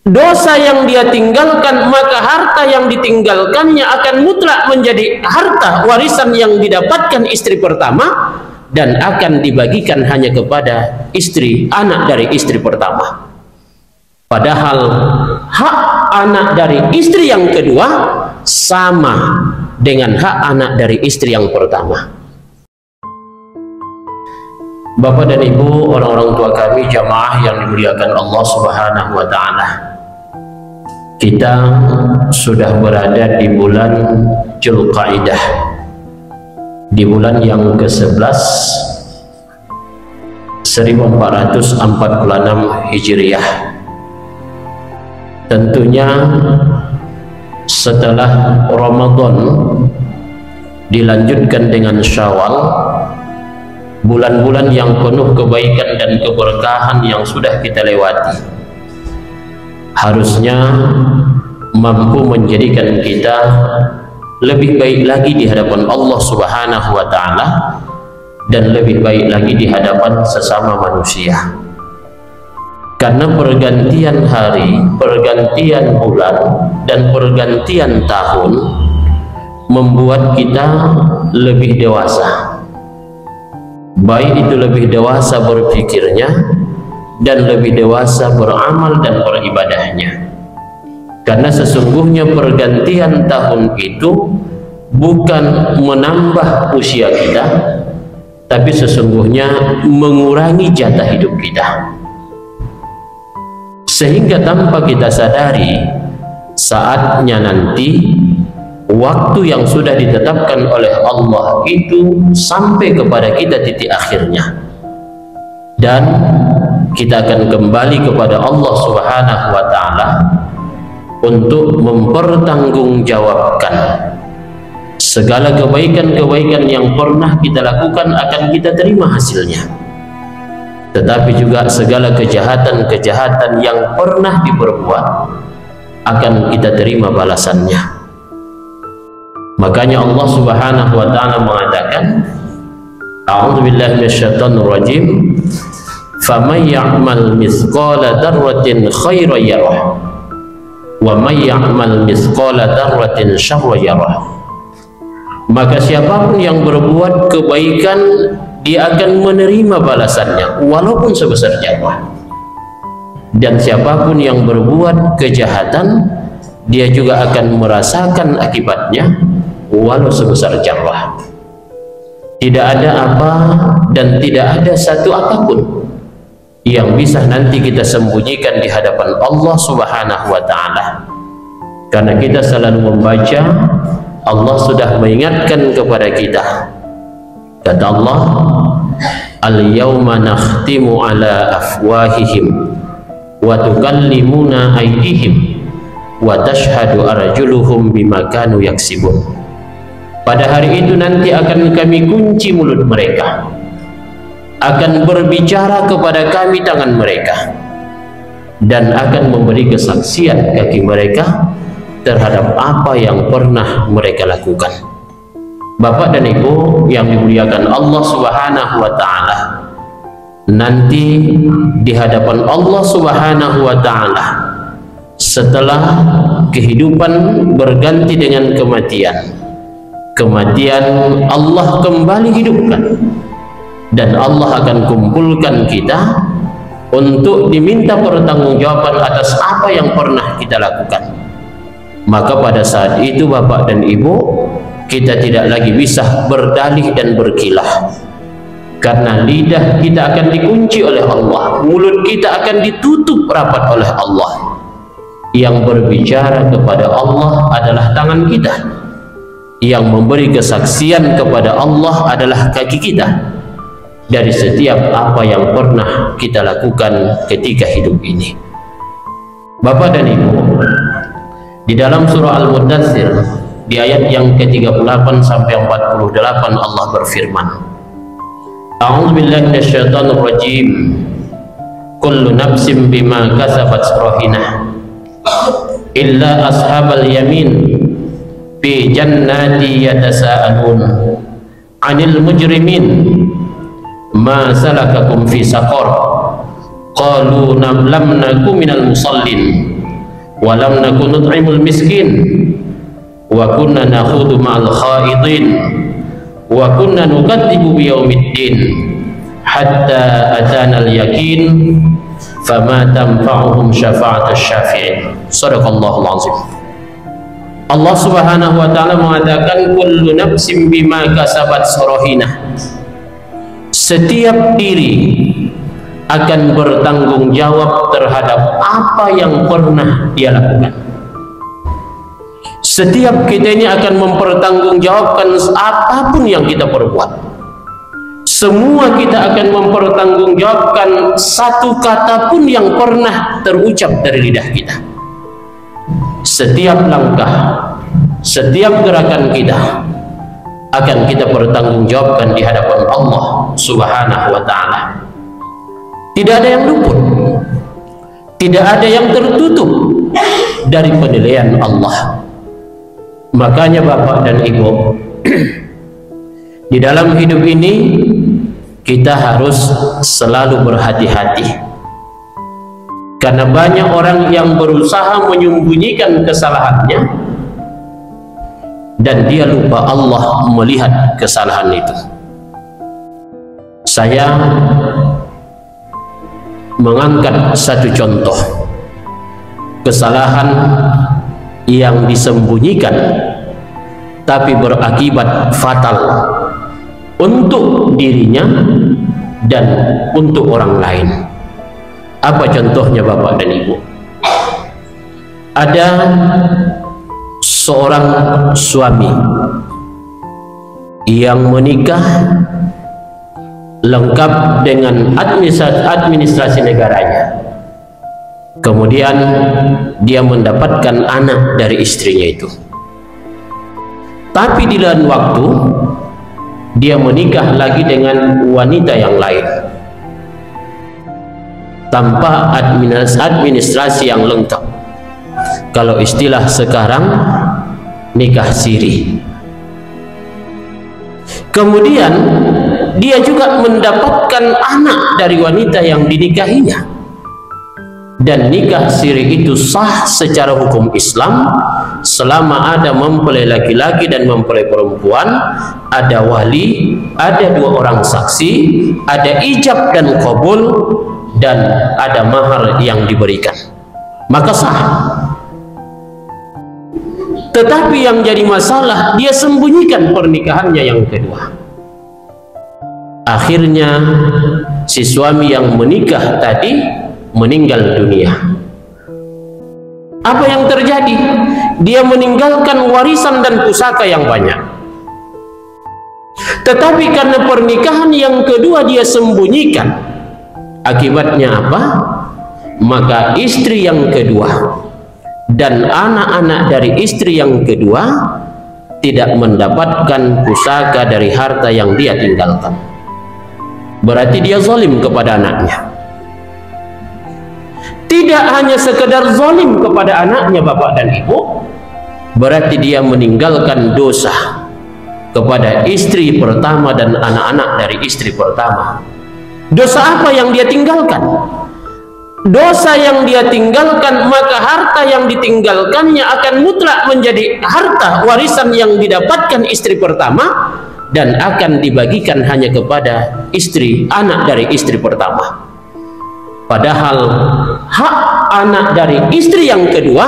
dosa yang dia tinggalkan, maka harta yang ditinggalkannya akan mutlak menjadi harta warisan yang didapatkan istri pertama dan akan dibagikan hanya kepada istri anak dari istri pertama. Padahal hak anak dari istri yang kedua sama dengan hak anak dari istri yang pertama. Bapak dan Ibu, orang-orang tua kami, jamaah yang dimuliakan Allah Subhanahu wa taala. Kita sudah berada di bulan Dzulqa'dah, di bulan yang ke-11 1446 Hijriah. Tentunya setelah Ramadan dilanjutkan dengan Syawal, bulan-bulan yang penuh kebaikan dan keberkahan yang sudah kita lewati, harusnya mampu menjadikan kita lebih baik lagi di hadapan Allah Subhanahu wa taala dan lebih baik lagi di hadapan sesama manusia. Karena pergantian hari, pergantian bulan, dan pergantian tahun membuat kita lebih dewasa. Baik itu lebih dewasa berpikirnya dan lebih dewasa beramal dan beribadahnya. Karena sesungguhnya pergantian tahun itu bukan menambah usia kita, tapi sesungguhnya mengurangi jatah hidup kita. Sehingga tanpa kita sadari, saatnya nanti waktu yang sudah ditetapkan oleh Allah itu sampai kepada kita titik akhirnya, dan kita akan kembali kepada Allah Subhanahu wa taala untuk mempertanggungjawabkan segala kebaikan-kebaikan yang pernah kita lakukan akan kita terima hasilnya, tetapi juga segala kejahatan-kejahatan yang pernah diperbuat akan kita terima balasannya. Makanya Allah Subhanahu wa taala mengatakan, A'udzubillahi minasyaitonir rajim, faman ya'mal mithqala dzarratin khairan yarah wa man ya'mal mithqala dzarratin syarran yarah. Maka siapapun yang berbuat kebaikan, dia akan menerima balasannya walaupun sebesar jarrah. Dan siapapun yang berbuat kejahatan, dia juga akan merasakan akibatnya walau sebesar jarrah. Tidak ada apa dan tidak ada satu apapun yang bisa nanti kita sembunyikan di hadapan Allah Subhanahu wa taala. Karena kita selalu membaca, Allah sudah mengingatkan kepada kita. Kata Allah, al-yawma nakhtimu ala afwahihim wa tukallimuna aydihim wa tashhadu arjuluhum bima kanu yaksibun. Pada hari itu nanti akan kami kunci mulut mereka, akan berbicara kepada kami tangan mereka, dan akan memberi kesaksian kaki mereka terhadap apa yang pernah mereka lakukan. Bapak dan Ibu yang dimuliakan Allah Subhanahu wa taala, nanti di hadapan Allah Subhanahu wa taala, setelah kehidupan berganti dengan kematian, kemudian Allah kembali hidupkan dan Allah akan kumpulkan kita untuk diminta pertanggungjawaban atas apa yang pernah kita lakukan. Maka pada saat itu Bapak dan Ibu, kita tidak lagi bisa berdalih dan berkilah, karena lidah kita akan dikunci oleh Allah, mulut kita akan ditutup rapat oleh Allah. Yang berbicara kepada Allah adalah tangan kita, yang memberi kesaksian kepada Allah adalah kaki kita dari setiap apa yang pernah kita lakukan ketika hidup ini. Bapak dan Ibu, di dalam surah Al-Mudaththir di ayat yang ke-38 sampai 48 Allah berfirman, A'udzubillahi minasyaitonir rajim, kullu nafsin bima kasabat rahinah illa ashabal yamin fi jannati yatasaalun 'anil mujrimin ma salakakum fi saqar qalu lam nakum minal musallin wa lam nakun nut'imul miskin wa kunna nakhudu ma'al khaidin wa kunna nukadzibu biyaumiddin hatta atana al-yaqin fama tanfa'uhum syafa'atus syafi'in. Shadaqallahul azim. Allah Subhanahu wa taala mengatakan kullu nafsin bima kasabat sarahinah. Setiap diri akan bertanggung jawab terhadap apa yang pernah dia lakukan. Setiap kita ini akan mempertanggungjawabkan apapun yang kita perbuat. Semua kita akan mempertanggungjawabkan satu kata pun yang pernah terucap dari lidah kita. Setiap langkah, setiap gerakan kita akan kita pertanggungjawabkan di hadapan Allah Subhanahu wa taala. Tidak ada yang luput, tidak ada yang tertutup dari penilaian Allah. Makanya Bapak dan Ibu, di dalam hidup ini kita harus selalu berhati-hati. Karena banyak orang yang berusaha menyembunyikan kesalahannya dan dia lupa Allah melihat kesalahan itu. Saya mengangkat satu contoh kesalahan yang disembunyikan tapi berakibat fatal untuk dirinya dan untuk orang lain. Apa contohnya Bapak dan Ibu? Ada seorang suami yang menikah lengkap dengan administrasi negaranya. Kemudian dia mendapatkan anak dari istrinya itu. Tapi di lain waktu dia menikah lagi dengan wanita yang lain tanpa administrasi yang lengkap. Kalau istilah sekarang, nikah siri. Kemudian dia juga mendapatkan anak dari wanita yang dinikahinya, dan nikah siri itu sah secara hukum Islam selama ada mempelai laki-laki dan mempelai perempuan, ada wali, ada 2 orang saksi, ada ijab dan qabul, dan ada mahar yang diberikan, maka sah. Tetapi yang jadi masalah, dia sembunyikan pernikahannya yang kedua. Akhirnya si suami yang menikah tadi meninggal dunia. Apa yang terjadi? Dia meninggalkan warisan dan pusaka yang banyak. Tetapi karena pernikahan yang kedua dia sembunyikan, akibatnya apa? Maka istri yang kedua dan anak-anak dari istri yang kedua tidak mendapatkan pusaka dari harta yang dia tinggalkan. Berarti dia zalim kepada anaknya. Tidak hanya sekedar zalim kepada anaknya Bapak dan Ibu, berarti dia meninggalkan dosa kepada istri pertama dan anak-anak dari istri pertama. Dosa apa yang dia tinggalkan? Dosa yang dia tinggalkan, maka harta yang ditinggalkannya akan mutlak menjadi harta warisan yang didapatkan istri pertama dan akan dibagikan hanya kepada istri anak dari istri pertama. Padahal hak anak dari istri yang kedua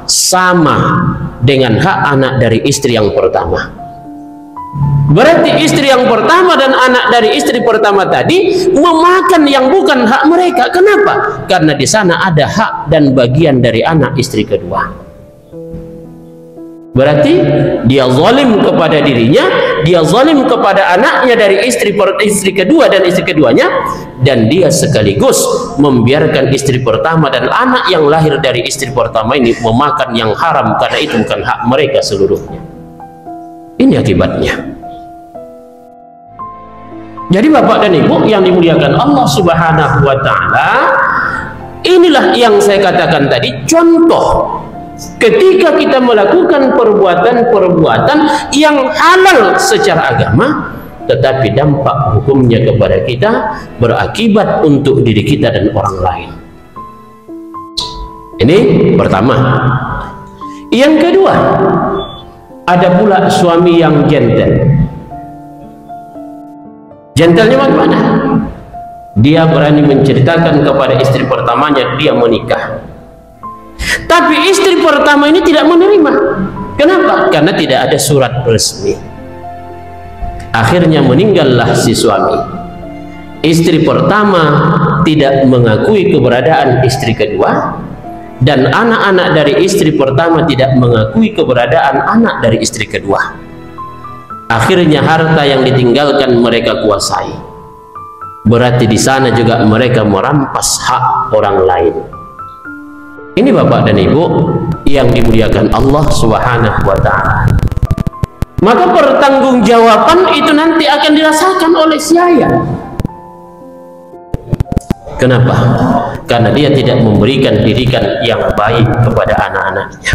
sama dengan hak anak dari istri yang pertama. Berarti istri yang pertama dan anak dari istri pertama tadi memakan yang bukan hak mereka. Kenapa? Karena di sana ada hak dan bagian dari anak istri kedua. Berarti dia zalim kepada dirinya, dia zalim kepada anaknya dari istri kedua dan istri keduanya, dan dia sekaligus membiarkan istri pertama dan anak yang lahir dari istri pertama ini memakan yang haram karena itu bukan hak mereka seluruhnya. Ini akibatnya. Jadi Bapak dan Ibu yang dimuliakan Allah Subhanahu wa taala, inilah yang saya katakan tadi, contoh ketika kita melakukan perbuatan-perbuatan yang halal secara agama, tetapi dampak hukumnya kepada kita berakibat untuk diri kita dan orang lain. Ini pertama. Yang kedua, ada pula suami yang gentle. Gentlenya bagaimana? Dia berani menceritakan kepada istri pertamanya dia menikah, tapi istri pertama ini tidak menerima. Kenapa? Karena tidak ada surat resmi. Akhirnya meninggallah si suami. Istri pertama tidak mengakui keberadaan istri kedua, dan anak-anak dari istri pertama tidak mengakui keberadaan anak dari istri kedua. Akhirnya harta yang ditinggalkan mereka kuasai. Berarti di sana juga mereka merampas hak orang lain. Ini Bapak dan Ibu yang dimuliakan Allah Subhanahu wa Ta'ala. Maka pertanggungjawaban itu nanti akan dirasakan oleh si ayah. Kenapa? Karena dia tidak memberikan didikan yang baik kepada anak-anaknya.